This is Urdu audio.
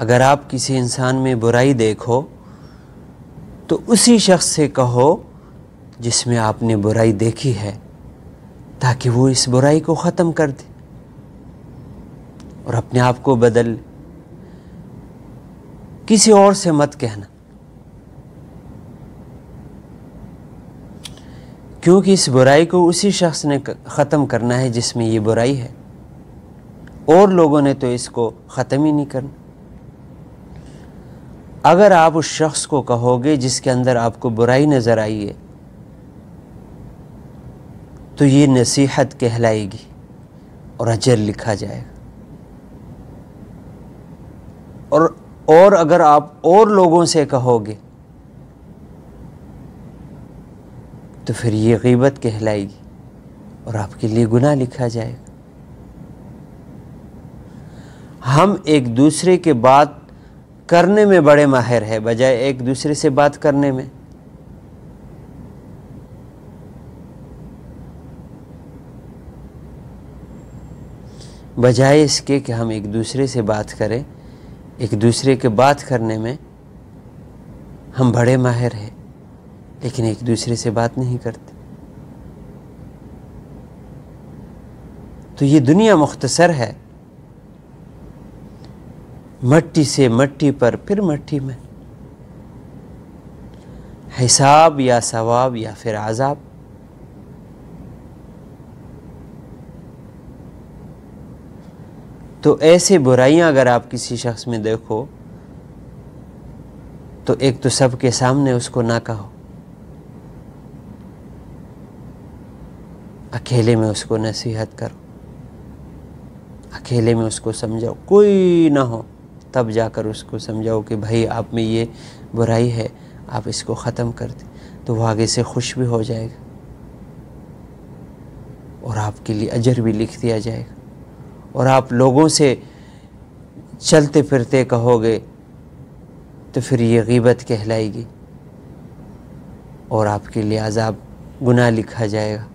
اگر آپ کسی انسان میں برائی دیکھو تو اسی شخص سے کہو جس میں آپ نے برائی دیکھی ہے، تاکہ وہ اس برائی کو ختم کر دے اور اپنے آپ کو بدل لے۔ کسی اور سے مت کہنا، کیونکہ اس برائی کو اسی شخص نے ختم کرنا ہے جس میں یہ برائی ہے، اور لوگوں نے تو اس کو ختم ہی نہیں کرنا۔ اگر آپ اس شخص کو کہو گے جس کے اندر آپ کو برائی نظر آئی ہے تو یہ نصیحت کہلائے گی اور اجر لکھا جائے گا، اور اگر آپ اور لوگوں سے کہو گے تو پھر یہ غیبت کہلائے گی اور آپ کے لیے گناہ لکھا جائے گا۔ ہم ایک دوسرے کے بات کرنے میں بڑے ماہر ہیں بجائے ایک دوسرے سے بات کرنے میں۔ بجائے اس کے کہ ہم ایک دوسرے سے بات کریں، ایک دوسرے کے بات کرنے میں ہم بڑے ماہر ہیں، لیکن ایک دوسرے سے بات نہیں کرتے۔ تو یہ دنیا مختصر ہے، مٹی سے مٹی پر پھر مٹی میں، حساب یا ثواب یا پھر عذاب۔ تو ایسے برائیاں اگر آپ کسی شخص میں دیکھو تو ایک تو سب کے سامنے اس کو نہ کہو، اکیلے میں اس کو نصیحت کرو، اکیلے میں اس کو سمجھاؤ، کوئی نہ ہو تب جا کر اس کو سمجھاؤ کہ بھائی آپ میں یہ برائی ہے، آپ اس کو ختم کر دیں، تو وہ آگے سے خوش بھی ہو جائے گا اور آپ کے لیے اجر بھی لکھ دیا جائے گا۔ اور آپ لوگوں سے چلتے پھرتے کہو گے تو پھر یہ غیبت کہلائے گی اور آپ کے لیے عذاب، گناہ لکھا جائے گا۔